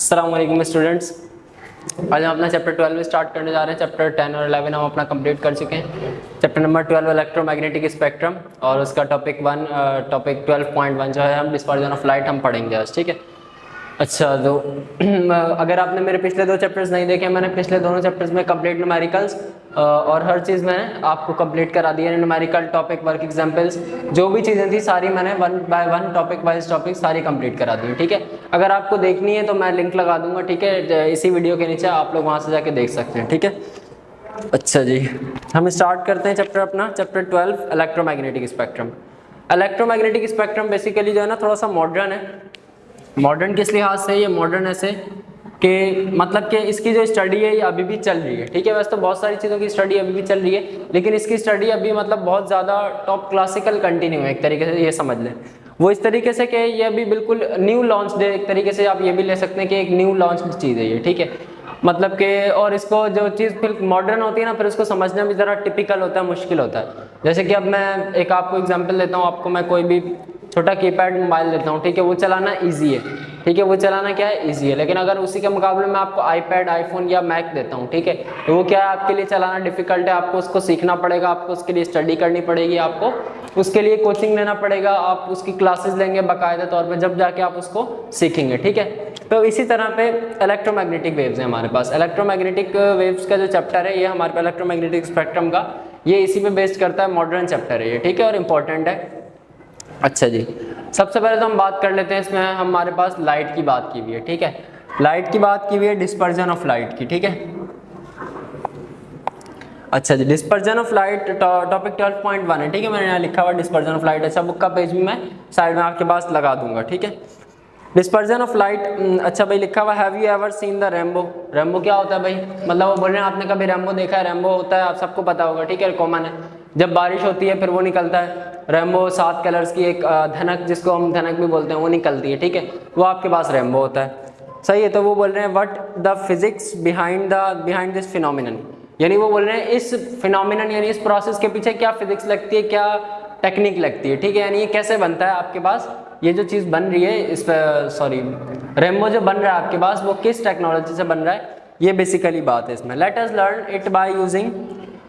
अस्सलाम वालेकुम स्टूडेंट्स। आज हम अपना चैप्टर 12 स्टार्ट करने जा रहे हैं। चैप्टर 10 और 11 हम अपना कंप्लीट कर चुके हैं। चैप्टर नंबर 12 इलेक्ट्रोमैग्नेटिक स्पेक्ट्रम और उसका टॉपिक 12.1 जो है हम डिस्पर्जन ऑफ लाइट हम पढ़ेंगे आज, ठीक है। अच्छा, तो अगर आपने मेरे पिछले दो चैप्टर्स नहीं देखे, मैंने पिछले दोनों चैप्टर्स में कंप्लीट न्यूमेरिकल्स और हर चीज़ मैंने आपको कंप्लीट करा दी है। न्यूमेरिकल टॉपिक वर्क एग्जांपल्स जो भी चीज़ें थी सारी मैंने one by one topic wise topic सारी कंप्लीट करा दी है, ठीक है। अगर आपको देखनी है तो मैं लिंक लगा दूंगा, ठीक है, इसी वीडियो के नीचे आप लोग वहाँ से जाके देख सकते हैं, ठीक है। अच्छा जी, हम स्टार्ट करते हैं चैप्टर अपना, chapter 12 electromagnetic spectrum. Electromagnetic spectrum basically जो है ना थोड़ा सा मॉडर्न है। मॉडर्न किस लिहाज से? ये मॉडर्न ऐसे कि मतलब कि इसकी जो स्टडी है ये अभी भी चल रही है, ठीक है। वैसे तो बहुत सारी चीज़ों की स्टडी अभी भी चल रही है, लेकिन इसकी स्टडी अभी मतलब बहुत ज़्यादा टॉप क्लासिकल कंटिन्यू है एक तरीके से, ये समझ लें। वो इस तरीके से कि ये अभी बिल्कुल न्यू लॉन्च है, एक तरीके से आप ये भी ले सकते हैं कि एक न्यू लॉन्च चीज़ है ये, ठीक है। मतलब कि और इसको जो चीज़ फिर मॉडर्न होती है ना, फिर उसको समझना भी ज़रा टिपिकल होता है, मुश्किल होता है। जैसे कि अब मैं एक आपको एग्जांपल देता हूँ, आपको मैं कोई भी छोटा कीपैड मोबाइल देता हूँ, ठीक है, वो चलाना इजी है, ठीक है, वो चलाना क्या है, इजी है। लेकिन अगर उसी के मुकाबले में आपको आईपैड, आईफोन या मैक देता हूँ, ठीक है, तो वो क्या है, आपके लिए चलाना डिफिकल्ट है। आपको उसको सीखना पड़ेगा, आपको उसके लिए स्टडी करनी पड़ेगी, आपको उसके लिए कोचिंग लेना पड़ेगा, आप उसकी क्लासेस लेंगे बाकायदा तौर पर, जब जाके आप उसको सीखेंगे, ठीक है। तो इसी तरह पे इलेक्ट्रोमैग्नेटिक वेव्स है हमारे पास। इलेक्ट्रोमैग्नेटिक वेव्स का जो चैप्टर है ये हमारे पास इलेक्ट्रोमैग्नेटिक स्पेक्ट्रम का, ये इसी पे बेस्ड करता है, मॉडर्न चैप्टर है ये, ठीक है, और इम्पोर्टेंट है। अच्छा जी, सबसे पहले तो हम बात कर लेते हैं, इसमें हमारे पास लाइट की बात की हुई है, ठीक है। लाइट की बात की हुई है, डिस्पर्जन ऑफ लाइट की, ठीक है। अच्छा जी, डिस्पर्जन ऑफ लाइट टॉपिक 12.1 है, ठीक है, मैंने यहाँ लिखा हुआ डिस्पर्जन ऑफ लाइट। अच्छा, बुक का पेज भी मैं साइड में आपके पास लगा दूंगा, ठीक है। डिस्पर्जन ऑफ लाइट, अच्छा भाई लिखा हुआ, have you ever seen the rainbow? Rainbow क्या होता है भाई? मतलब वो बोल रहे हैं आपने कभी रेनबो देखा है? रेनबो होता है, आप सबको पता होगा, ठीक है, कॉमन है। जब बारिश होती है फिर वो निकलता है रेनबो, 7 कलर्स की एक धनक, जिसको हम धनक भी बोलते हैं, वो निकलती है, ठीक है, वो आपके पास रेनबो होता है, सही है। तो वो बोल रहे हैं what the physics behind this phenomenon, यानी वो बोल रहे हैं इस फिनोमिनन यानी इस प्रोसेस के पीछे क्या फिजिक्स लगती है, क्या टेक्निक लगती है, ठीक है, यानी ये कैसे बनता है आपके पास, ये जो चीज़ बन रही है इस रेनबो जो बन रहा है आपके पास, वो किस टेक्नोलॉजी से बन रहा है, ये बेसिकली बात है इसमें। Let us learn it by using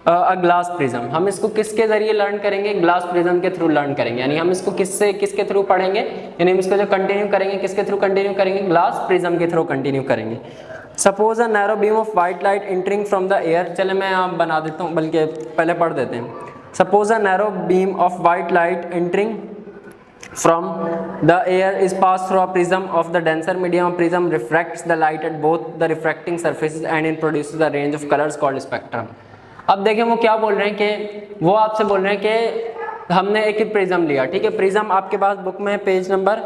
a glass prism. हम इसको किसके जरिए लर्न करेंगे? ग्लास प्रिज्म के थ्रू लर्न करेंगे। यानी हम इसको किसके थ्रू पढ़ेंगे, यानी हम इसको जो कंटिन्यू करेंगे किसके थ्रू कंटिन्यू करेंगे? ग्लास प्रिज्म के थ्रू कंटिन्यू करेंगे। Suppose a narrow beam of white light entering from the air, चले मैं आप बना देता हूँ, बल्कि पहले पढ़ देते हैं। Suppose a narrow beam of white light entering from the air is passed through a prism of the denser medium. A prism refracts the light at both the refracting surfaces and it produces a range of colors called spectrum. अब देखें वो क्या बोल रहे हैं कि वो आपसे बोल रहे हैं कि हमने एक ही प्रिज्म लिया, ठीक है। प्रिज्म आपके पास बुक में पेज नंबर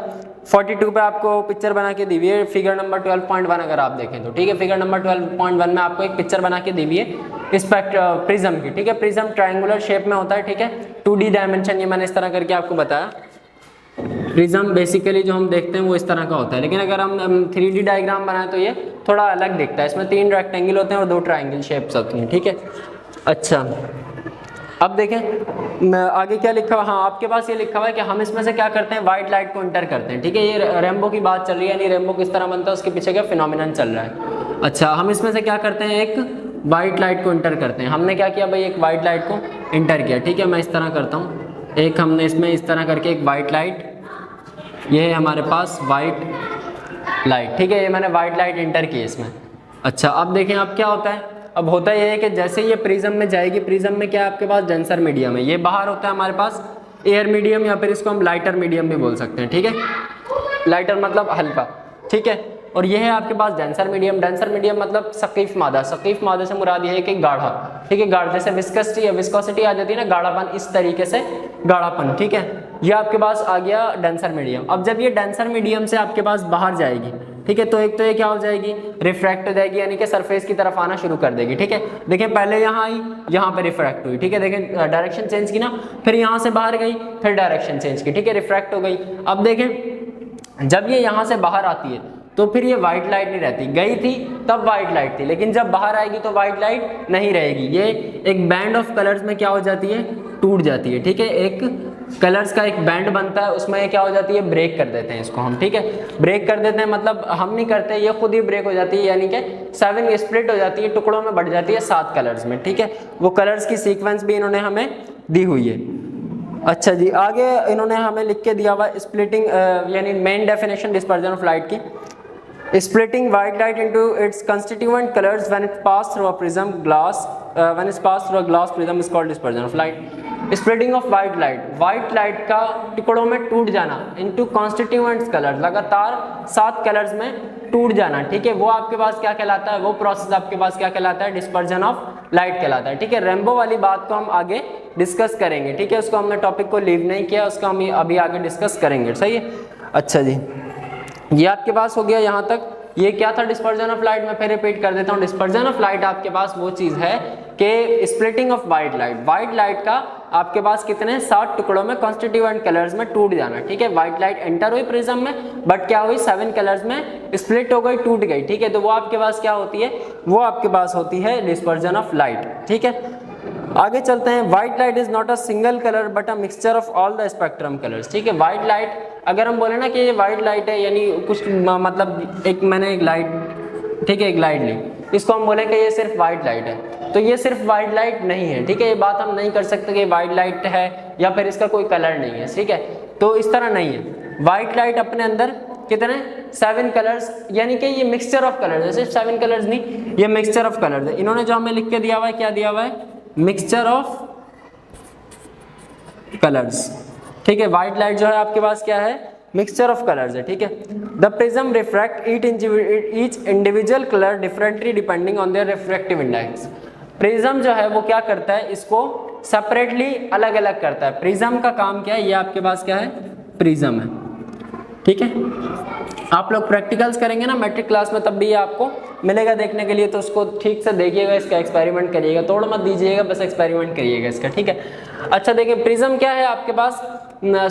42 पे आपको पिक्चर बना के दी हुई है, फिगर नंबर 12.1 अगर आप देखें तो, ठीक है। फिगर नंबर 12.1 में आपको एक पिक्चर बना के दी हुई है इस प्रिज्म की, ठीक है। प्रिज्म ट्रायंगुलर शेप में होता है, ठीक है, 2D डायमेंशन, ये मैंने इस तरह करके आपको बताया। प्रिज्म बेसिकली जो हम देखते हैं वो इस तरह का होता है, लेकिन अगर हम 3D डायग्राम बनाएं तो ये थोड़ा अलग दिखता है। इसमें 3 रेक्टेंगल होते हैं और 2 ट्रायंगल शेप्स होती हैं, ठीक है। अच्छा, अब देखें आगे क्या लिखा हुआ, हाँ आपके पास ये लिखा हुआ है कि हम इसमें से क्या करते हैं, वाइट लाइट को इंटर करते हैं, ठीक है। ये रेनबो की बात चल रही है, यानी रेनबो किस तरह बनता है उसके पीछे क्या फिनोमिनन चल रहा है। अच्छा, हम इसमें से क्या करते हैं, एक वाइट लाइट को इंटर करते हैं। हमने क्या किया भाई, एक वाइट लाइट को इंटर किया, ठीक है। मैं इस तरह करता हूँ, एक हमने इसमें इस तरह करके एक वाइट लाइट, ये है हमारे पास वाइट लाइट, ठीक है, ये मैंने वाइट लाइट इंटर की इसमें। अच्छा, अब देखें अब क्या होता है, अब होता ये है कि जैसे ये प्रिज्म में जाएगी, प्रिज्म में क्या है आपके पास डेंसर मीडियम है, ये बाहर होता है हमारे पास एयर मीडियम, या फिर इसको हम लाइटर मीडियम भी बोल सकते हैं, ठीक है। लाइटर मतलब हल्का, ठीक है, और ये है आपके पास डेंसर मीडियम। डेंसर मीडियम मतलब सकीफ मादा, सकीफ मादा से मुराद ये है कि गाढ़ा, ठीक है, गाढ़ा, जैसे विस्कोसिटी आ जाती है ना, गाढ़ापन, इस तरीके से गाढ़ापन, ठीक है, ये आपके पास आ गया डेंसर मीडियम। अब जब ये डेंसर मीडियम से आपके पास बाहर जाएगी, ठीक है, तो एक तो ये क्या हो जाएगी, रिफ्रैक्ट हो जाएगी, यानी कि सरफेस की तरफ आना शुरू कर देगी, ठीक है। देखें पहले यहाँ आई, यहाँ पे रिफ्रैक्ट हुई, ठीक है, देखें डायरेक्शन चेंज की ना, फिर यहाँ से बाहर गई, फिर डायरेक्शन चेंज की, ठीक है, रिफ्रैक्ट हो गई। अब देखें जब ये यहाँ से बाहर आती है तो फिर ये वाइट लाइट नहीं रहती, गई थी तब वाइट लाइट थी, लेकिन जब बाहर आएगी तो वाइट लाइट नहीं रहेगी, ये एक बैंड ऑफ कलर्स में क्या हो जाती है, टूट जाती है, ठीक है, एक कलर्स का एक बैंड बनता है, उसमें ये क्या हो जाती है, ब्रेक कर देते हैं इसको हम, ठीक है। ब्रेक कर देते हैं मतलब हम नहीं करते, ये खुद ही ब्रेक हो जाती है, यानी कि 7 स्प्लिट हो जाती है, टुकड़ों में बढ़ जाती है 7 कलर्स में, ठीक है। वो कलर्स की सीक्वेंस भी इन्होंने हमें दी हुई है। अच्छा जी, आगे इन्होंने हमें लिख के दिया हुआ स्प्लिटिंग यानी main definition dispersion of light की। Splitting white light into its constituent colors when it passes through a prism glass, when it's passed through a glass prism is called dispersion of light. Splitting of white light का टुकड़ों में टूट जाना into constituent colors, लगातार 7 colours में टूट जाना, ठीक है, वो आपके पास क्या कहलाता है, वो प्रोसेस आपके पास क्या कहलाता है, डिस्पर्जन ऑफ लाइट कहलाता है, ठीक है। रेनबो वाली बात को हम आगे डिस्कस करेंगे, ठीक है, उसको हमने टॉपिक को लीव नहीं किया, उसको हम अभी आगे डिस्कस करेंगे, सही है। अच्छा जी, ये आपके पास हो गया यहाँ तक। ये क्या था डिस्पर्जन ऑफ लाइट, मैं फिर रिपीट कर देता हूँ। डिस्पर्जन ऑफ लाइट आपके पास वो चीज़ है कि स्प्लिटिंग ऑफ वाइट लाइट का आपके पास कितने 7 टुकड़ों में कॉन्स्टिट्यूएंट कलर्स में टूट जाना, ठीक है। वाइट लाइट एंटर हुई प्रिज्म में, बट क्या हुई 7 कलर्स में स्प्लिट हो गई, टूट गई, ठीक है। तो वो आपके पास क्या होती है, वो आपके पास होती है डिस्पर्जन ऑफ लाइट, ठीक है। आगे चलते हैं। White light is not a single colour but a mixture of all the spectrum colours, ठीक है। व्हाइट लाइट, अगर हम बोले ना कि ये व्हाइट लाइट है, यानी कुछ मतलब मैंने एक लाइट, ठीक है, एक लाइट ली, इसको हम बोले कि ये सिर्फ व्हाइट लाइट है, तो ये सिर्फ व्हाइट लाइट नहीं है, ठीक है। ये बात हम नहीं कर सकते कि व्हाइट लाइट है या फिर इसका कोई कलर नहीं है, ठीक है। तो इस तरह नहीं है। व्हाइट लाइट अपने अंदर कितने 7 कलर्स, यानी कि ये मिक्सचर ऑफ कलर्स है, सिर्फ 7 कलर्स नहीं, ये मिक्सचर ऑफ कलर्स है। इन्होंने जो हमें लिख के दिया हुआ है, क्या दिया हुआ है, मिक्सचर ऑफ कलर्स, ठीक है। व्हाइट लाइट जो है आपके पास क्या है, मिक्सचर ऑफ कलर्स है, ठीक है। The prism refract each individual colour differently depending on their refractive index. Prism जो है वो क्या करता है, इसको सेपरेटली अलग अलग करता है। प्रिज्म का काम क्या है, ये आपके पास क्या है, प्रिज्म है, ठीक है। आप लोग प्रैक्टिकल्स करेंगे ना मैट्रिक क्लास में, तब भी ये आपको मिलेगा देखने के लिए, तो उसको ठीक से देखिएगा, इसका एक्सपेरिमेंट करिएगा, तोड़ मत दीजिएगा, बस एक्सपेरिमेंट करिएगा इसका, ठीक है। अच्छा देखिए, प्रिज्म क्या है आपके पास,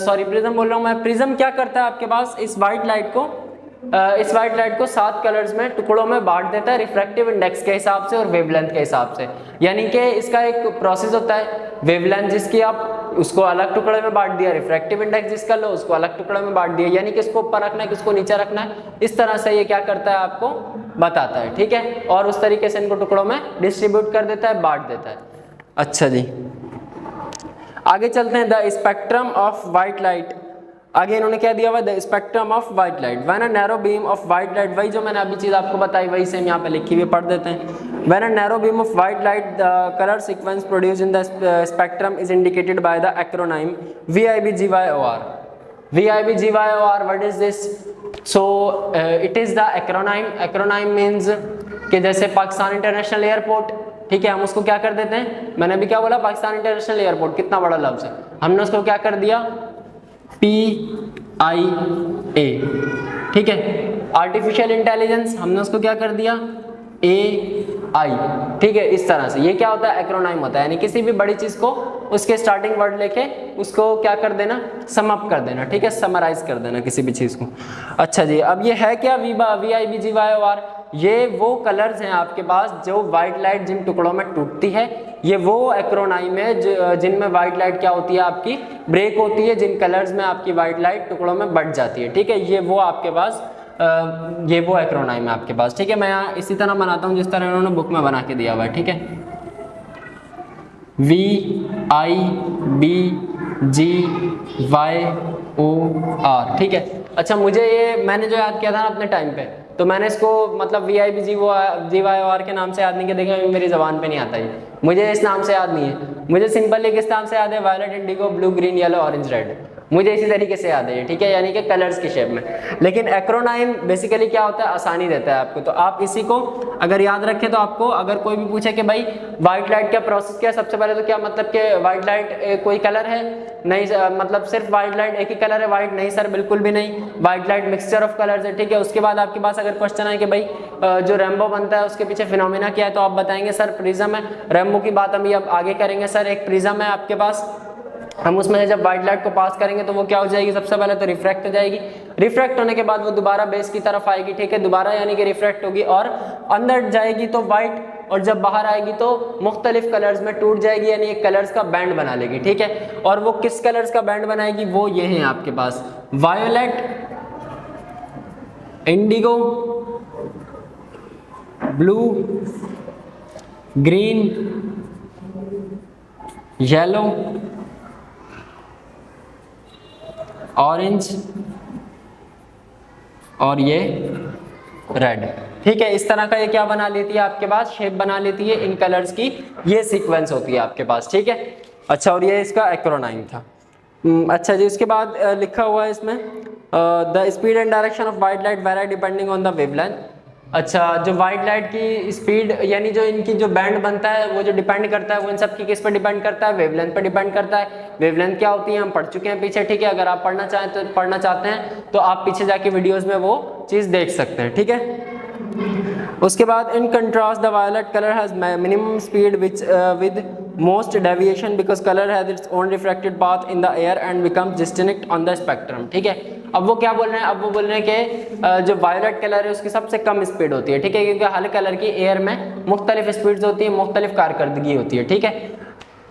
सॉरी प्रिज्म बोल रहा हूँ मैं, प्रिज्म क्या करता है आपके पास, इस वाइट लाइट को 7 कलर्स में टुकड़ों में बांट देता है रिफ्रैक्टिव इंडेक्स के हिसाब से और वेवलेंथ के हिसाब से। यानी कि इसका एक प्रोसेस होता है, वेवलेंथ जिसकी आप उसको अलग टुकड़े में बांट दिया, रिफ्रैक्टिव इंडेक्स जिसका लो उसको अलग टुकड़े में बांट दिया, यानी कि इसको ऊपर रखना है, किसको नीचे रखना है, इस तरह से ये क्या करता है आपको बताता है, ठीक है। और उस तरीके से इनको टुकड़ों में डिस्ट्रीब्यूट कर देता है, बांट देता है। अच्छा जी, आगे चलते हैं। The spectrum of white light, आगे इन्होंने क्या दिया हुआ, the spectrum of white light when a narrow beam of white light, वही जो मैंने अभी चीज आपको बताई वही सेम यहाँ पे लिखी हुई, पढ़ देते हैं। When a narrow beam of white light the colour sequence produce in the spectrum is indicated by the acronym VIBGYOR। VIBGYOR, what is this, so it is the acronym. Acronym means कि जैसे Pakistan international airport, ठीक है, हम उसको क्या कर देते हैं, मैंने अभी क्या बोला, पाकिस्तान इंटरनेशनल एयरपोर्ट, कितना बड़ा लफ्ज है, हमने उसको क्या कर दिया, PIA, ठीक है। आर्टिफिशियल इंटेलिजेंस, हमने उसको क्या कर दिया, AI, ठीक है। इस तरह से ये क्या होता है, एक्रोनाइम होता है, यानी किसी भी बड़ी चीज को उसके स्टार्टिंग वर्ड लेके उसको क्या कर देना, सम अप कर देना, ठीक है, समराइज कर देना किसी भी चीज को। अच्छा जी, अब ये है क्या, VIBGYOR, ये वो कलर्स हैं आपके पास जो व्हाइट लाइट जिन टुकड़ों में टूटती है, ये वो एक्रोनाइम है जिनमें व्हाइट लाइट क्या होती है आपकी ब्रेक होती है, जिन कलर्स में आपकी व्हाइट लाइट टुकड़ों में बढ़ जाती है, ठीक है। ये वो आपके पास ये वो एक्रोनाइम है आपके पास, ठीक है। मैं यहाँ इसी तरह बनाता हूँ जिस तरह इन्होंने बुक में बना के दिया हुआ है, ठीक है। VIBGYOR, ठीक है। अच्छा, मुझे ये मैंने जो याद किया था ना अपने टाइम पे, तो मैंने इसको मतलब VIBGYOR के नाम से याद नहीं किया, देखिए मेरी ज़बान पे नहीं आता है, मुझे इस नाम से याद नहीं है, मुझे सिंपली किस नाम से याद है, violet, indigo, blue, green, yellow, orange, red, मुझे इसी तरीके से याद है, ठीक है, यानी कि कलर्स की शेप में। लेकिन एक्रोनाइम बेसिकली क्या होता है, आसानी देता है आपको, तो आप इसी को अगर याद रखें तो आपको अगर कोई भी पूछे कि भाई व्हाइट लाइट का प्रोसेस क्या, सबसे पहले तो क्या मतलब कि व्हाइट लाइट कोई कलर है, नहीं मतलब सिर्फ व्हाइट लाइट एक ही कलर है, व्हाइट नहीं सर, बिल्कुल भी नहीं, white light mixture of colours है, ठीक है। उसके बाद आपके पास अगर क्वेश्चन है कि भाई जो रेनबो बनता है उसके पीछे फिनोमिना क्या है, तो आप बताएंगे सर प्रिज्म है। रेनबो की बात हम अब आगे करेंगे सर, एक प्रिज्म है आपके पास, हम उसमें जब व्हाइट लाइट को पास करेंगे तो वो क्या हो जाएगी, सबसे पहले तो रिफ्रैक्ट हो जाएगी, रिफ्रैक्ट होने के बाद वो दोबारा बेस की तरफ आएगी, ठीक है, दोबारा यानी कि रिफ्रैक्ट होगी और अंदर जाएगी तो व्हाइट, और जब बाहर आएगी तो मुख्तलिफ कलर्स में टूट जाएगी, यानी एक कलर्स का बैंड बना लेगी, ठीक है। और वो किस कलर्स का बैंड बनाएगी, वो ये है आपके पास, violet, indigo, blue, green, yellow, orange और ये रेड, ठीक है। इस तरह का ये क्या बना लेती है आपके पास, शेप बना लेती है इन कलर्स की, ये सीक्वेंस होती है आपके पास, ठीक है। अच्छा, और ये इसका एक्रोनाइम था। अच्छा जी, उसके बाद लिखा हुआ है इसमें the speed and direction of white light very depending on the wavelength. अच्छा, जो वाइट लाइट की स्पीड यानी जो इनकी जो बैंड बनता है वो जो डिपेंड करता है वो इन सब की किस पर डिपेंड करता है, वेवलेंथ पर डिपेंड करता है। वेवलेंथ क्या होती है हम पढ़ चुके हैं पीछे, ठीक है। अगर आप पढ़ना चाहते हैं तो आप पीछे जाके वीडियोस में वो चीज़ देख सकते हैं, ठीक है। उसके बाद in contrast the violet colour has minimum speed which with most deviation because colour has its own refracted path in the air and becomes distinct on the spectrum, ठीक है। अब वो क्या बोल रहे हैं, अब वो बोल रहे हैं कि जो वायलेट कलर है उसकी सबसे कम स्पीड होती है, ठीक है, क्योंकि हर कलर की एयर में मुख्तलिफ स्पीड्स होती है, मुख्तलिफ कारकर्दगी होती है, ठीक है।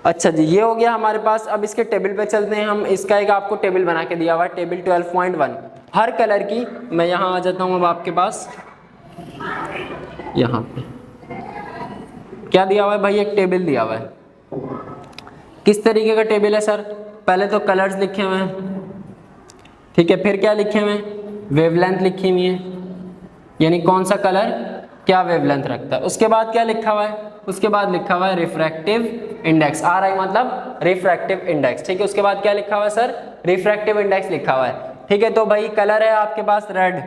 अच्छा जी, ये हो गया हमारे पास। अब इसके टेबल पे चलते हैं हम। इसका एक आपको टेबल बना के दिया हुआ है, टेबल 12.1 हर कलर की। मैं यहाँ आ जाता हूँ अब आपके पास, यहाँ पे क्या दिया हुआ है भाई, एक टेबल दिया हुआ है। किस तरीके का टेबल है सर, पहले तो कलर्स लिखे हुए हैं, ठीक है, फिर क्या लिखे हुए हैं, वेवलेंथ लिखी हुई है, यानी कौन सा कलर क्या वेवलेंथ रखता है। उसके बाद क्या लिखा हुआ है, उसके बाद लिखा हुआ है रिफ्रैक्टिव इंडेक्स, आर आई मतलब रिफ्रैक्टिव इंडेक्स, ठीक है। उसके बाद क्या लिखा हुआ है सर, रिफ्रैक्टिव इंडेक्स लिखा हुआ है, ठीक है। तो भाई कलर है आपके पास रेड,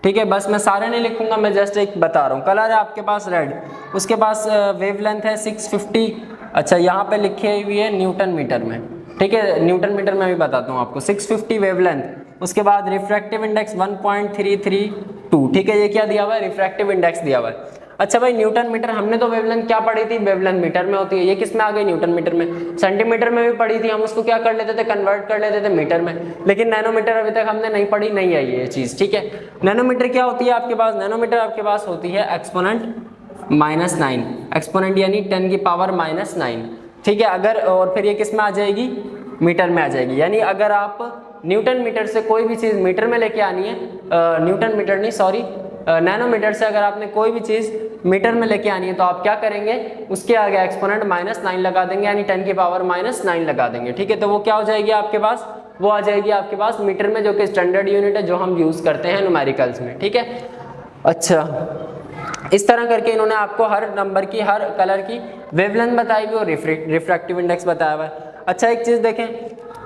ठीक है, बस मैं सारे नहीं लिखूंगा, मैं जस्ट एक बता रहा हूँ। कलर है आपके पास रेड, उसके पास वेवलेंथ है 650। अच्छा, यहाँ पे लिखी हुई है न्यूटन मीटर में, ठीक है, न्यूटन मीटर में भी बताता हूँ आपको, 650 वेवलेंथ। उसके बाद रिफ्रैक्टिव इंडेक्स 1.332, ठीक है, ये क्या दिया हुआ है, रिफ्रैक्टिव इंडेक्स दिया हुआ है। अच्छा भाई, न्यूटन मीटर हमने तो वेवलेंथ क्या पढ़ी थी, वेवलेंथ मीटर में होती है, ये किस में आ गई, न्यूटन मीटर में। सेंटीमीटर में भी पढ़ी थी, हम उसको क्या कर लेते थे, कन्वर्ट कर लेते थे मीटर में, लेकिन नैनोमीटर अभी तक हमने नहीं पढ़ी, नहीं आई ये चीज़, ठीक है। नैनोमीटर क्या होती है आपके पास, नैनोमीटर आपके पास होती है एक्सपोनेंट -9, एक्सपोनेंट यानी 10 की पावर -9, ठीक है। अगर और फिर ये किस में आ जाएगी, मीटर में आ जाएगी। यानी अगर आप न्यूटन मीटर से कोई भी चीज़ मीटर में लेके आनी है, न्यूटन मीटर नहीं सॉरी, नैनोमीटर से अगर आपने कोई भी चीज़ मीटर में लेके आनी है तो आप क्या करेंगे, उसके आगे एक्सपोनेंट -9 लगा देंगे, यानी 10 की पावर -9 लगा देंगे, ठीक है। तो वो क्या हो जाएगी आपके पास, वो आ जाएगी आपके पास मीटर में, जो कि स्टैंडर्ड यूनिट है जो हम यूज़ करते हैं न्यूमेरिकल्स में, ठीक है। अच्छा, इस तरह करके इन्होंने आपको हर नंबर की, हर कलर की वेवलेंथ बताई हुई और रिफ्रैक्टिव इंडेक्स बताया हुआ है। अच्छा, एक चीज़ देखें,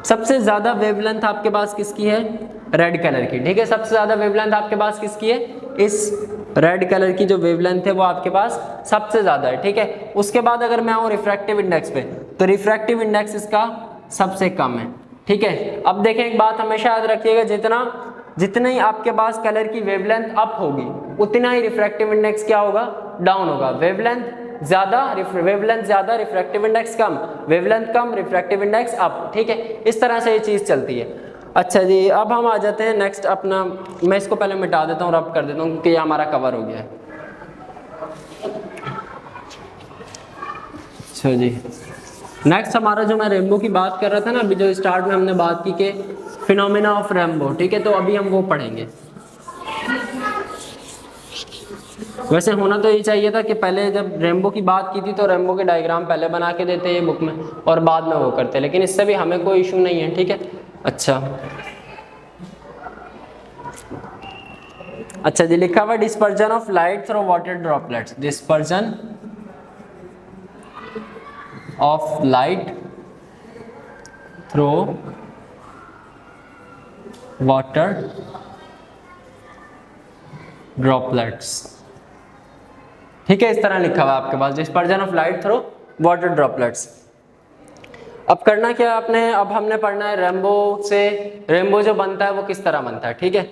सबसे ज़्यादा वेवलेंथ आपके पास किसकी है, रेड कलर की, ठीक है। सबसे ज़्यादा वेवलेंथ आपके पास किसकी है, इस रेड कलर की जो वेवलेंथ है वो आपके पास सबसे ज़्यादा है, ठीक है। उसके बाद अगर मैं आऊँ रिफ्रैक्टिव इंडेक्स पे, तो रिफ्रैक्टिव इंडेक्स इसका सबसे कम है, ठीक है। अब देखें, एक बात हमेशा याद रखिएगा, जितना ही आपके पास कलर की वेवलेंथ अप होगी उतना ही रिफ्रैक्टिव इंडेक्स क्या होगा, डाउन होगा। वेवलेंथ ज़्यादा रिफ्रैक्टिव इंडेक्स कम, वेवलेंथ कम रिफ्रैक्टिव इंडेक्स अप, ठीक है। इस तरह से ये चीज़ चलती है। अच्छा जी, अब हम आ जाते हैं नेक्स्ट अपना, मैं इसको पहले मिटा देता हूँ, रब कर देता हूँ क्योंकि ये हमारा कवर हो गया है। अच्छा जी, नेक्स्ट हमारा जो मैं रेनबो की बात कर रहा था ना, अभी जो स्टार्ट में हमने बात की कि फिनोमेना ऑफ रेनबो, ठीक है, तो अभी हम वो पढ़ेंगे। वैसे होना तो यही चाहिए था कि पहले जब रेनबो की बात की थी तो रेनबो के डायग्राम पहले बना के देते हैं बुक में और बाद में वो करते, लेकिन इससे भी हमें कोई इशू नहीं है, ठीक है। अच्छा जी, लिखा हुआ dispersion of light through water droplets, dispersion of light through water droplets, ठीक है। इस तरह लिखा हुआ आपके पास, dispersion of light through water droplets. अब करना क्या आपने, अब हमने पढ़ना है रेनबो से, रेनबो जो बनता है वो किस तरह बनता है, ठीक है।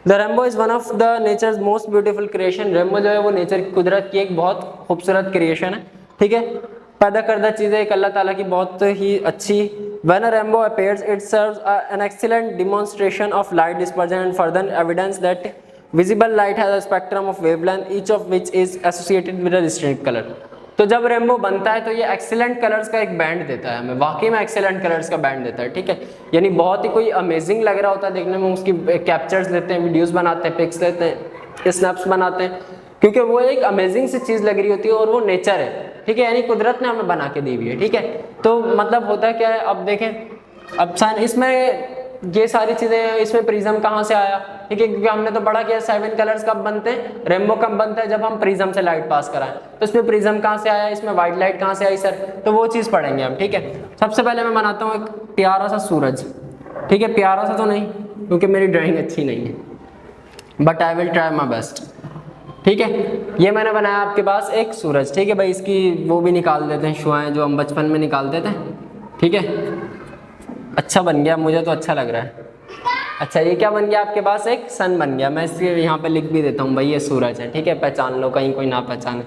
The rainbow is one of the natures most beautiful creation, rainbow जो है वो नेचर की, कुदरत की एक बहुत खूबसूरत क्रिएशन है, ठीक है। पैदा करदा चीज़ें एक अल्लाह ताला की बहुत ही अच्छी। When a rainbow appears it serves an excellent demonstration of light dispersion and further evidence that visible light has a spectrum of wavelength each of which is associated with a distinct colour. तो जब rainbow बनता है तो ये excellent colours का एक band देता है हमें, वाकई में एक्सीलेंट कलर्स का बैंड देता है, ठीक है। यानी बहुत ही कोई अमेजिंग लग रहा होता है देखने में, उसकी कैप्चर्स लेते हैं, वीडियोस बनाते हैं, पिक्स लेते हैं, स्नैप्स बनाते हैं, क्योंकि वो एक अमेजिंग सी चीज़ लग रही होती है और वो नेचर है, ठीक है, यानी कुदरत ने हमें बना के दी हुई है, ठीक है। तो मतलब होता है क्या है, अब देखें, अब इसमें ये सारी चीज़ें, इसमें प्रिज्म कहाँ से आया, ठीक है, क्योंकि हमने तो पढ़ा कि 7 कलर्स कब बनते हैं, रेनबो कब बनता है, जब हम प्रिज्म से लाइट पास कराएं। तो इसमें प्रिज्म कहाँ से आया, इसमें वाइट लाइट कहाँ से आई सर, तो वो चीज़ पढ़ेंगे हम, ठीक है। सबसे पहले मैं बनाता हूँ एक प्यारा सा सूरज, ठीक है, प्यारा सा तो नहीं क्योंकि मेरी ड्राइंग अच्छी नहीं है, but I will try my best, ठीक है। ये मैंने बनाया आपके पास एक सूरज, ठीक है भाई, इसकी वो भी निकाल देते हैं शुआएं जो हम बचपन में निकालते थे, ठीक है। अच्छा बन गया, मुझे तो अच्छा लग रहा है। अच्छा ये क्या बन गया आपके पास, एक सन बन गया, मैं इसके यहाँ पे लिख भी देता हूँ भाई ये सूरज है, ठीक है, पहचान लो कहीं कोई ना पहचाने।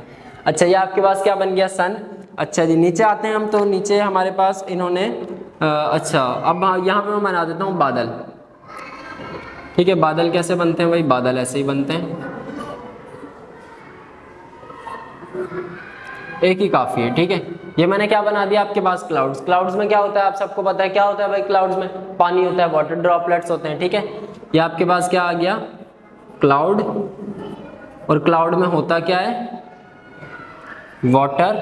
अच्छा ये आपके पास क्या बन गया, सन। अच्छा जी नीचे आते हैं हम, तो नीचे हमारे पास इन्होंने अच्छा अब यहाँ पे मैं बना देता हूँ बादल, ठीक है। बादल कैसे बनते हैं भाई, बादल ऐसे ही बनते हैं, एक ही काफ़ी है, ठीक है। ये मैंने क्या बना दिया आपके पास, क्लाउड्स। क्लाउड्स में क्या होता है, आप सबको पता है क्या होता है भाई, क्लाउड्स में पानी होता है, वाटर ड्रॉपलेट्स होते हैं, ठीक है। ये आपके पास क्या आ गया, क्लाउड, और क्लाउड में होता क्या है, वाटर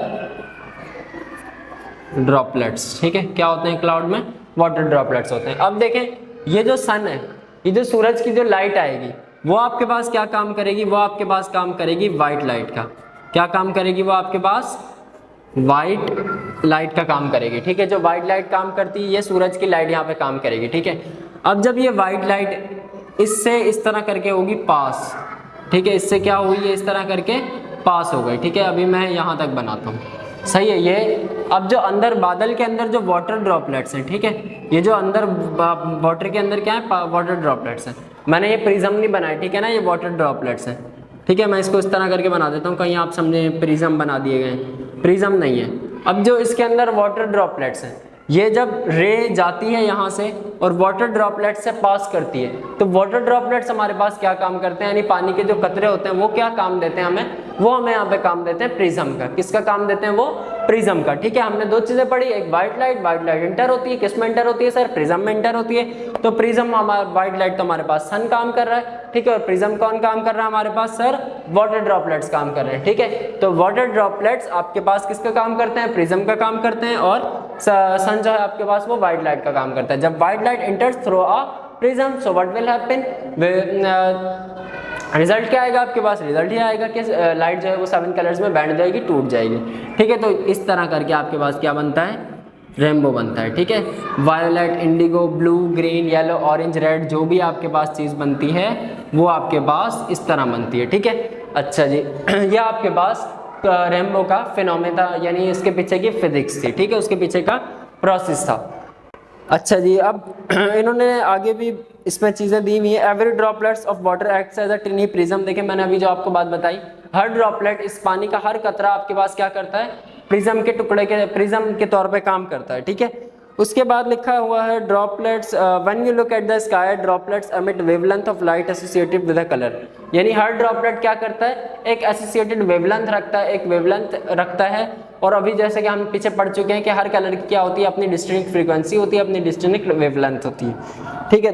ड्रॉपलेट्स, ठीक है। क्या होते हैं क्लाउड में, वाटर ड्रॉपलेट्स होते हैं। अब देखें ये जो सन है, ये जो सूरज की जो लाइट आएगी वो आपके पास क्या काम करेगी, वो आपके पास काम करेगी वाइट लाइट का। क्या काम करेगी वो आपके पास, वाइट लाइट का काम करेगी, ठीक है। जो वाइट लाइट काम करती है, ये सूरज की लाइट यहाँ पे काम करेगी, ठीक है। अब जब ये वाइट लाइट इससे इस तरह करके होगी पास, ठीक है, इससे क्या हुई है, इस तरह करके पास हो गई, ठीक है। अभी मैं यहाँ तक बनाता हूँ, सही है ये। अब जो अंदर बादल के अंदर जो वाटर ड्रॉपलेट्स हैं, ठीक है, ये जो अंदर वाटर के अंदर क्या है, वाटर ड्रॉपलेट्स हैं। मैंने ये प्रिज्म नहीं बनाया, ठीक है ना, ये वाटर ड्रॉपलेट्स हैं, ठीक है। मैं इसको इस तरह करके बना देता हूँ, कहीं आप समझे प्रिज्म बना दिए गए, प्रिज्म नहीं है। अब जो इसके अंदर वाटर ड्रॉपलेट्स हैं, ये जब रे जाती है यहाँ से और वाटर ड्रॉपलेट्स से पास करती है, तो वाटर ड्रॉपलेट्स हमारे पास क्या काम करते हैं, यानी पानी के जो कतरे होते हैं वो क्या काम देते हैं हमें, वो हमें यहाँ पे काम देते हैं प्रिज्म का। किसका काम देते हैं, वो प्रिज्म का, ठीक है। हमने दो चीजें पढ़ी, एक वाइट लाइट इंटर होती है, किस में इंटर होती है सर, प्रिज्म में इंटर होती है। तो प्रिज्म हमारा वाइट लाइट तो हमारे पास सन काम कर रहा है, ठीक है, और प्रिज्म कौन काम कर रहा है हमारे पास सर, वाटर ड्रॉपलेट्स काम कर रहे हैं, ठीक है। तो वाटर ड्रॉपलेट्स आपके पास किसका काम करते हैं, प्रिज्म का काम करते हैं, और सन जो है आपके पास वो वाइट लाइट का काम करता है। जब white light इंटर्स through a prism, so what will happen, result क्या आएगा आपके पास, रिजल्ट ये आएगा कि लाइट जो है वो 7 कलर्स में बैंड जाएगी, टूट जाएगी, ठीक है। तो इस तरह करके आपके पास क्या बनता है, रेनबो बनता है, ठीक है। Violet, indigo, blue, green, yellow, orange, red, जो भी आपके पास चीज़ बनती है वो आपके पास इस तरह बनती है, ठीक है। अच्छा जी ये आपके पास रेनबो का फिनोमेना, यानी इसके पीछे की फिजिक्स थी, ठीक है, उसके पीछे का प्रोसेस था। अच्छा जी अब इन्होंने आगे भी इसमें चीज़ें दी हुई है। Every droplets of water acts as a tiny prism. देखिए मैंने अभी जो आपको बात बताई, हर ड्रॉपलेट, इस पानी का हर कतरा आपके पास क्या करता है, प्रिज्म के टुकड़े के, प्रिज्म के तौर पे काम करता है, ठीक है। उसके बाद लिखा हुआ है droplets, when you look at the sky droplets emit wavelength of light associated with a colour. यानी हर ड्रॉपलेट क्या करता है, एक एसोसिएटेड वेवलेंथ रखता है, एक वेवलेंथ रखता है। और अभी जैसे कि हम पीछे पढ़ चुके हैं कि हर कलर की क्या होती है, अपनी डिस्टिंक्ट फ्रीक्वेंसी होती है, अपनी डिस्टिंक्ट वेवलेंथ होती है, ठीक है।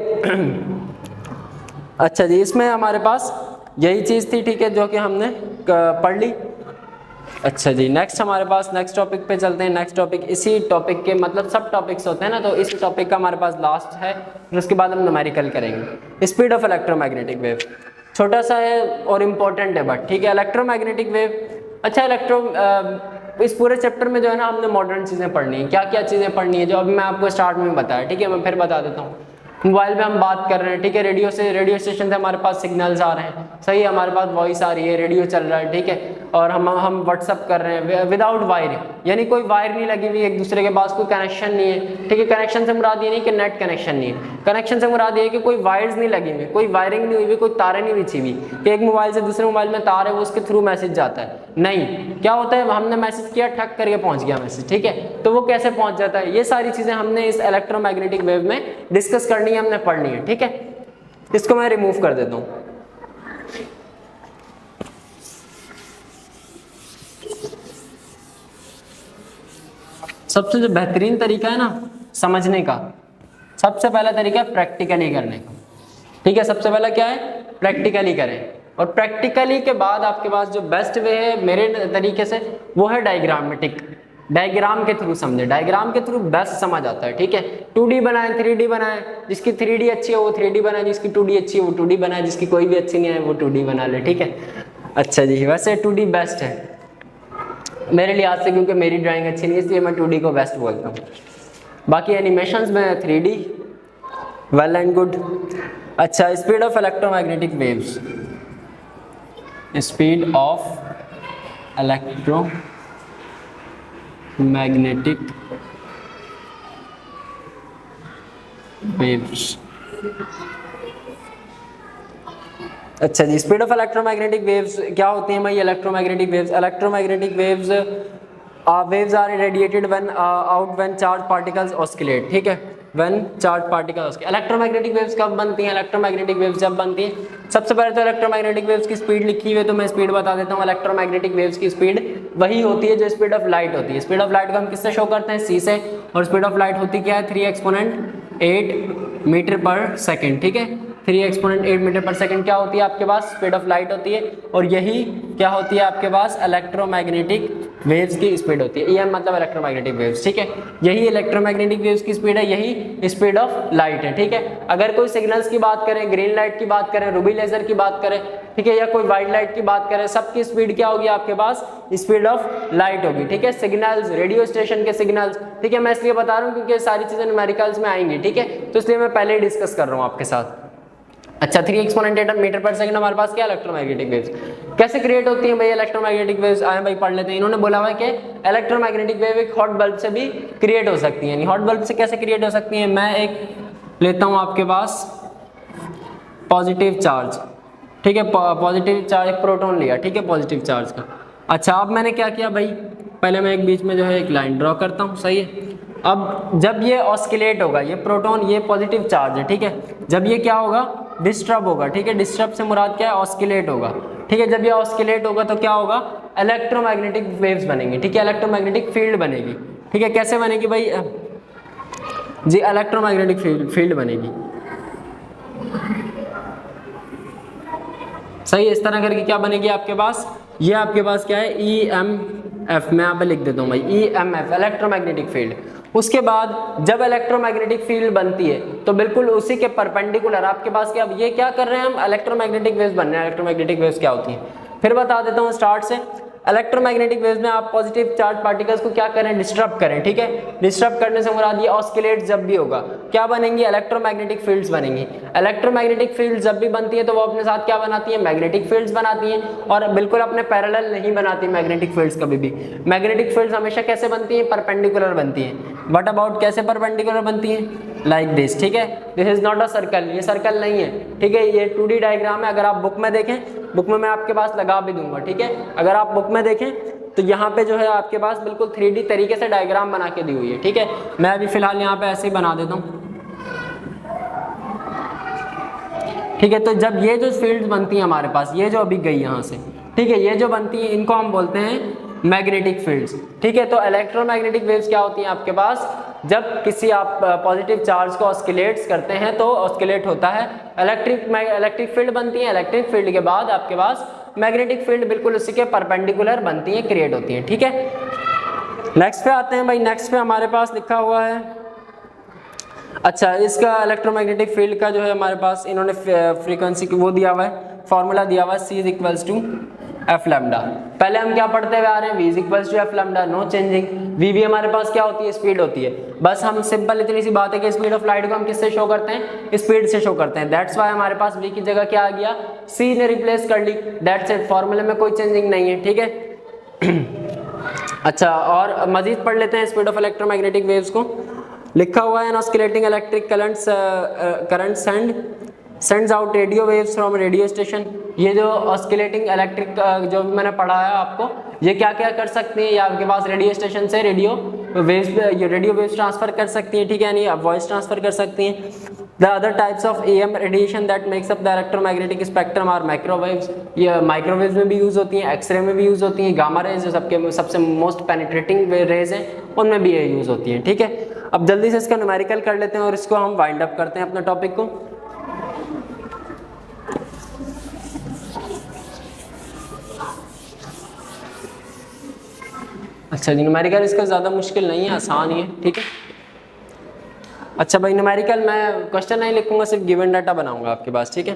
अच्छा जी इसमें हमारे पास यही चीज़ थी, ठीक है, जो कि हमने पढ़ ली। अच्छा जी नेक्स्ट हमारे पास नेक्स्ट टॉपिक पे चलते हैं। नेक्स्ट टॉपिक इसी टॉपिक के मतलब सब टॉपिक्स होते हैं ना, तो इस टॉपिक का हमारे पास लास्ट है, फिर उसके बाद हम न्यूमेरिकल करेंगे। स्पीड ऑफ इलेक्ट्रोमैग्नेटिक वेव, छोटा सा है और इम्पोर्टेंट है बट, ठीक है। इलेक्ट्रोमैग्नेटिक वेव, अच्छा इस पूरे चैप्टर में जो है ना हमने मॉडर्न चीज़ें पढ़नी है। क्या क्या चीज़ें पढ़नी है जो अभी मैं आपको स्टार्ट में बताया, ठीक है, मैं फिर बता देता हूँ। मोबाइल पे हम बात कर रहे हैं, ठीक है, रेडियो स्टेशन से हमारे पास सिग्नल्स आ रहे हैं, सही है, हमारे पास वॉइस आ रही है, रेडियो चल रहा है, ठीक है, और हम व्हाट्सअप कर रहे हैं विदाउट वायर, यानी कोई वायर नहीं लगी हुई, एक दूसरे के पास कोई कनेक्शन नहीं है, ठीक है। कनेक्शन से मुराद ये नहीं कि नेट कनेक्शन नहीं है, कनेक्शन से मुराद ये है कि कोई वायर्स नहीं लगी हुई, कोई वायरिंग नहीं हुई, कोई तारें नहीं बिछी हुई कि एक मोबाइल से दूसरे मोबाइल में तार है वो उसके थ्रू मैसेज जाता है, नहीं। क्या होता है, हमने मैसेज किया, ठक करके पहुंच गया मैसेज, ठीक है, तो वो कैसे पहुंच जाता है, ये सारी चीज़ें हमने इस इलेक्ट्रोमैग्नेटिक वेव में डिस्कस करनी है, हमने पढ़नी है, ठीक है। इसको मैं रिमूव कर देता हूँ। सबसे जो बेहतरीन तरीका है ना समझने का, सबसे पहला तरीका है प्रैक्टिकली करने का, ठीक है। सबसे पहला क्या है, प्रैक्टिकली करें, और प्रैक्टिकली के बाद आपके पास जो बेस्ट वे है मेरे तरीके से वो है डायग्रामेटिक, डायग्राम के थ्रू समझे, डायग्राम के थ्रू बेस्ट समझ आता है, ठीक है। 2D बनाए 3D बनाए, जिसकी 3D अच्छी है वो 3D बनाए, जिसकी 2D अच्छी है वो 2D बनाए, जिसकी कोई भी अच्छी नहीं है वो 2D बना ले, ठीक है। अच्छा जी, वैसे 2D बेस्ट है मेरे लिहाज से, क्योंकि मेरी ड्राइंग अच्छी नहीं है इसलिए मैं 2D को बेस्ट बोलता हूँ। बाकी एनिमेशंस में 3D वेल एंड गुड। अच्छा, speed of electromagnetic waves, speed of electromagnetic waves. अच्छा जी, स्पीड ऑफ इलेक्ट्रोमैग्नेटिक वेव्स क्या होती हैं भाई? Electromagnetic waves, electromagnetic waves waves are irradiated when out when charged particles oscillate, ठीक है, when charged particles oscillate। Electromagnetic waves कब बनती हैं? इलेक्ट्रोमैग्नेटिक वेव्स जब बनती हैं, सबसे पहले तो इलेक्ट्रोमैग्नेटिक वेव्स की स्पीड लिखी हुई है तो मैं स्पीड बता देता हूँ। इलेक्ट्रोमैग्नेटिक वेव्स की स्पीड वही होती है जो स्पीड ऑफ लाइट होती है। स्पीड ऑफ लाइट को हम किससे शो करते हैं? c से, और स्पीड ऑफ लाइट होती क्या है? 3 एक्सपोनेंट 8 मीटर पर सेकेंड, ठीक है। 3 एक्सपोनेंट 8 मीटर पर सेकंड क्या होती है आपके पास? स्पीड ऑफ लाइट होती है, और यही क्या होती है आपके पास? इलेक्ट्रोमैग्नेटिक वेव्स की स्पीड होती है। EM मतलब इलेक्ट्रोमैग्नेटिक वेव्स, ठीक है। यही इलेक्ट्रोमैग्नेटिक वेव्स की स्पीड है, यही स्पीड ऑफ लाइट है, ठीक है। अगर कोई सिग्नल्स की बात करें, ग्रीन लाइट की बात करें, रूबी लेजर की बात करें, ठीक है, या कोई व्हाइट लाइट की बात करें, सबकी स्पीड क्या होगी आपके पास? स्पीड ऑफ लाइट होगी, ठीक है। सिग्नल्स, रेडियो स्टेशन के सिग्नल्स, ठीक है, मैं इसलिए बता रहा हूँ क्योंकि सारी चीजें न्यूमेरिकल्स में आएंगी, ठीक है, तो इसलिए मैं पहले ही डिस्कस कर रहा हूँ आपके साथ। अच्छा, 3 एक्सपोनेंट 8 मीटर पर सेकंड हमारे पास क्या? Electromagnetic waves. कैसे क्रिएट होती हैं भाई इलेक्ट्रोमैग्नेटिक वेव्स? आए भाई पढ़ लेते हैं। इन्होंने बोला हुआ है कि इलेक्ट्रोमैग्नेटिक वेव एक हॉट बल्ब से भी क्रिएट हो सकती है। हॉट बल्ब से कैसे क्रिएट हो सकती है? मैं एक लेता हूँ आपके पास पॉजिटिव चार्ज, ठीक है, पॉजिटिव चार्ज, एक प्रोटॉन लिया, ठीक है, पॉजिटिव चार्ज का। अच्छा, अब मैंने क्या किया भाई? पहले मैं एक बीच में जो है एक लाइन ड्रॉ करता हूँ, सही है। अब जब ये ऑस्किलेट होगा, ये प्रोटॉन, ये पॉजिटिव चार्ज है, ठीक है, जब ये क्या होगा? डिस्टर्ब होगा, ठीक है। डिस्टर्ब से मुराद क्या है? ऑस्किलेट होगा, ठीक है। जब ये ऑस्किलेट होगा तो क्या होगा? इलेक्ट्रोमैग्नेटिक वेव्स बनेंगी, ठीक है, इलेक्ट्रोमैग्नेटिक फील्ड बनेगी, ठीक है। कैसे बनेगी भाई जी? इलेक्ट्रोमैग्नेटिक फील्ड बनेगी, सही है। इस तरह करके क्या बनेगी आपके पास? ये आपके पास क्या है? EMF, मैं यहाँ पे लिख देता हूँ भाई, EMF इलेक्ट्रोमैग्नेटिक फील्ड। उसके बाद जब इलेक्ट्रोमैग्नेटिक फील्ड बनती है तो बिल्कुल उसी के परपेंडिकुलर आपके पास क्या, ये क्या कर रहे हैं हम? इलेक्ट्रोमैग्नेटिक वेव्स बन रहे हैं। इलेक्ट्रोमैग्नेटिक वेव्स क्या होती हैं फिर बता देता हूँ स्टार्ट से। इलेक्ट्रोमैग्नेटिक वेव्स में आप पॉजिटिव चार्ज पार्टिकल्स को क्या करें? डिस्टर्ब करें, ठीक है। डिस्टर्ब करने से मुराद ये ऑस्किलेट जब भी होगा क्या बनेंगी? इलेक्ट्रोमैग्नेटिक फील्ड्स बनेंगी। इलेक्ट्रोमैग्नेटिक फील्ड्स जब भी बनती है तो वो अपने साथ क्या बनाती है? मैग्नेटिक फील्ड्स बनाती हैं, और बिल्कुल अपने पैरेलल नहीं बनाती मैग्नेटिक फील्ड्स कभी भी। मैग्नेटिक फील्ड्स हमेशा कैसे बनती हैं? परपेंडिकुलर बनती हैं। व्हाट अबाउट कैसे परपेंडिकुलर बनती हैं? लाइक दिस, ठीक है। This is not a circle, ये सर्कल नहीं है, ठीक है, ये 2D डायग्राम है। अगर आप बुक में देखें, बुक में मैं आपके पास लगा भी दूंगा, ठीक है। अगर आप बुक में देखें तो यहाँ पे जो है आपके पास बिल्कुल 3D तरीके से डायग्राम बना के दी हुई है, ठीक है। मैं अभी फिलहाल यहाँ पे ऐसे ही बना देता हूँ, ठीक है। तो जब ये जो फील्ड्स बनती हैं हमारे पास, ये जो अभी गई यहाँ से, ठीक है, ये जो बनती है इनको हम बोलते हैं मैग्नेटिक फील्ड्स, ठीक है। तो इलेक्ट्रोमैग्नेटिक वेव्स क्या होती हैं आपके पास? जब किसी आप पॉजिटिव चार्ज को ऑस्किलेट्स करते हैं तो ऑस्किलेट होता है, इलेक्ट्रिक फील्ड बनती है। इलेक्ट्रिक फील्ड के बाद आपके पास मैग्नेटिक फील्ड बिल्कुल उसी के परपेंडिकुलर बनती है, क्रिएट होती है, ठीक है। नेक्स्ट पे आते हैं भाई। नेक्स्ट पे हमारे पास लिखा हुआ है, अच्छा, इसका इलेक्ट्रोमैग्नेटिक फील्ड का जो है हमारे पास इन्होंने फ्रीक्वेंसी वो दिया हुआ है, फॉर्मूला दिया हुआ है, C = F लैम्डा। पहले हम क्या पढ़ते हुए आ रहे हैं? V = F lambda, no changing. V भी हमारे पास क्या होती है? स्पीड होती है। बस हम सिंपल इतनी सी बात है कि स्पीड ऑफ लाइट को हम किससे शो करते हैं? स्पीड से शो करते हैं। दैट्स वाई हमारे पास V की जगह क्या आ गया? C ने रिप्लेस कर ली, दैट्स इट। फॉर्मूले में कोई चेंजिंग नहीं है, ठीक है। अच्छा, और मजीद पढ़ लेते हैं स्पीड ऑफ इलेक्ट्रोमैग्नेटिक वेव्स को। लिखा हुआ है, oscillating electric current sends out radio waves from radio station. ये जो ऑस्किलेटिंग इलेक्ट्रिक जो भी मैंने पढ़ाया आपको, ये क्या क्या कर सकती हैं? ये आपके पास रेडियो स्टेशन से रेडियो वेव्स ट्रांसफर कर सकती हैं, ठीक है, यानी आप वॉइस ट्रांसफर कर सकती हैं। The other types of AM radiation that makes up the electromagnetic spectrum are microwaves. ये माइक्रोवेव्स में भी यूज़ होती हैं, एक्सरे में भी यूज़ होती हैं, गामा रेज जो सबसे मोस्ट पेनिट्रेटिंग रेज हैं उनमें भी ये यूज़ होती हैं, ठीक है। अब जल्दी से इसका न्यूमेरिकल कर लेते हैं और इसको हम वाइंड अप करते हैं अपना टॉपिक को। अच्छा जी, न्यूमेरिकल इसका ज़्यादा मुश्किल नहीं है, आसान ही है, ठीक है। अच्छा भाई, न्यूमेरिकल मैं क्वेश्चन नहीं लिखूंगा, सिर्फ गिवन डाटा बनाऊंगा आपके पास, ठीक है।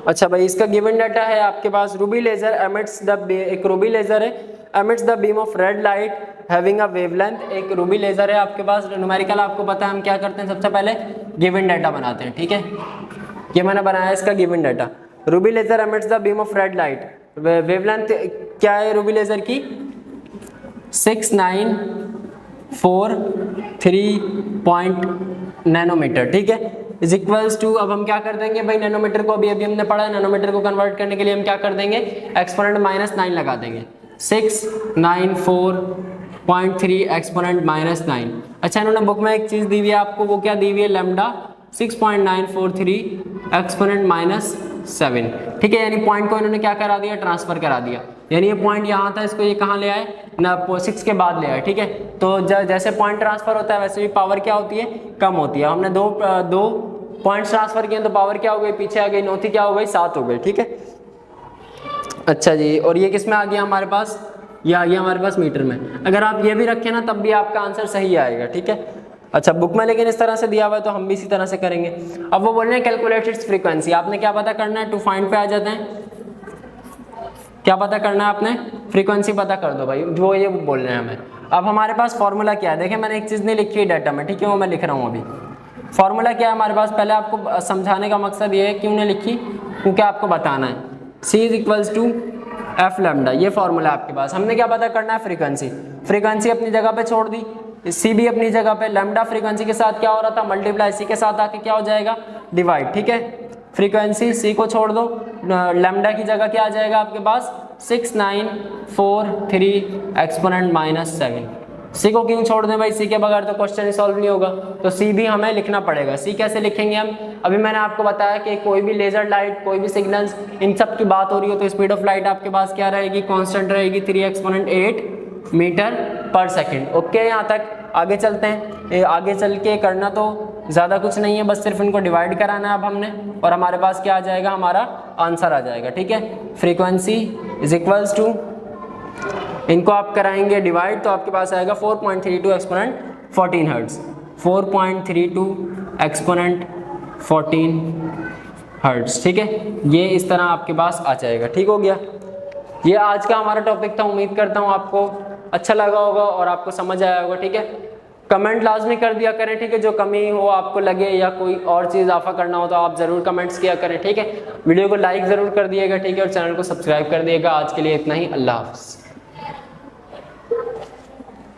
अच्छा भाई, इसका गिवन डाटा है आपके पास, रूबी लेजर एमिट्स द, एक रूबी लेजर है, emits the beam of red light having a wavelength, एक रूबी लेजर है आपके पास। न्यूमेरिकल आपको पता है हम क्या करते हैं, सबसे पहले गिवन डाटा बनाते हैं, ठीक है। ये मैंने बनाया इसका given data, ruby laser emits the beam of red light, wavelength क्या है रूबी लेजर की, 6943 नैनोमीटर, ठीक है, इज इक्वल्स टू, अब हम क्या कर देंगे भाई, नैनोमीटर को अभी हमने पढ़ा है, नैनोमीटर को कन्वर्ट करने के लिए हम क्या कर देंगे, एक्सपोनेंट -9 लगा देंगे, 694.3 एक्सपोनेंट -9। अच्छा, इन्होंने बुक में एक चीज़ दी हुई है आपको, वो क्या दी हुई है, लैम्डा 6.943 एक्सपोनेंट -7, ठीक है। यानी पॉइंट को इन्होंने क्या करा दिया, ट्रांसफर करा दिया, यानी ये पॉइंट यहाँ था, इसको ये कहाँ ले आए ना, 6 के बाद ले आए, ठीक है। तो जैसे पॉइंट ट्रांसफर होता है वैसे भी पावर क्या होती है, कम होती है। हमने दो पॉइंट्स ट्रांसफर किए तो पावर क्या हो गई, पीछे आ गई, 9 थी क्या हो गई, 7 हो गई, ठीक है। अच्छा जी, और ये किस में आ गया हमारे पास, ये आ गया हमारे पास मीटर में। अगर आप ये भी रखें ना तब भी आपका आंसर सही आएगा, ठीक है। अच्छा, बुक में लेकिन इस तरह से दिया हुआ है तो हम भी इसी तरह से करेंगे। अब वो बोल रहे हैं कैलकुलेटेड फ्रीक्वेंसी, आपने क्या पता करना है, टू फाइंड पे आ जाते हैं, क्या पता करना है आपने, फ्रीक्वेंसी पता कर दो भाई, जो ये बोल रहे हैं हमें। अब हमारे पास फॉर्मूला क्या है, देखिए मैंने एक चीज़ नहीं लिखी है डाटा में, ठीक है, वो मैं लिख रहा हूँ अभी। फॉर्मूला क्या है हमारे पास, पहले आपको समझाने का मकसद ये है, क्यों नहीं लिखी, क्योंकि आपको बताना है। C is equals to F lambda, ये फॉर्मूला आपके पास। हमने क्या पता करना है, फ्रीक्वेंसी, फ्रीक्वेंसी अपनी जगह पे छोड़ दी, सी भी अपनी जगह पे, लैम्डा फ्रीक्वेंसी के साथ क्या हो रहा था, मल्टीप्लाई, सी के साथ आके क्या हो जाएगा, डिवाइड, ठीक है। फ्रीक्वेंसी सी को छोड़ दो, लैम्डा की जगह क्या आ जाएगा आपके पास, 6943 एक्सपोनेंट -7। सी को क्यों छोड़ दें भाई, सी के बगैर तो क्वेश्चन ही सॉल्व नहीं होगा, तो सी भी हमें लिखना पड़ेगा। सी कैसे लिखेंगे हम, अभी मैंने आपको बताया कि कोई भी लेजर लाइट, कोई भी सिग्नल्स, इन सब की बात हो रही हो तो स्पीड ऑफ लाइट आपके पास क्या रहेगी, कांस्टेंट रहेगी, 3 एक्सपोनेंट 8 मीटर पर सेकंड। ओके, यहाँ तक आगे चलते हैं। आगे चल के करना तो ज़्यादा कुछ नहीं है, बस सिर्फ इनको डिवाइड कराना है अब हमने, और हमारे पास क्या आ जाएगा, हमारा आंसर आ जाएगा, ठीक है। फ्रीक्वेंसी इज इक्वल्स टू, इनको आप कराएंगे डिवाइड तो आपके पास आएगा 4.32 एक्सपोनेंट 14 हर्ट्ज, 4.32 एक्सपोनेंट 14 हर्ट्ज, ठीक है। ये इस तरह आपके पास आ जाएगा, ठीक हो गया। ये आज का हमारा टॉपिक था, उम्मीद करता हूँ आपको अच्छा लगा होगा और आपको समझ आया होगा, ठीक है। कमेंट लाजमी कर दिया करें, ठीक है, जो कमी हो आपको लगे या कोई और चीज़ इजाफा करना हो तो आप ज़रूर कमेंट्स किया करें, ठीक है। वीडियो को लाइक ज़रूर कर दिएगा, ठीक है, और चैनल को सब्सक्राइब कर दिएगा। आज के लिए इतना ही, अल्लाह हाफ़िज़।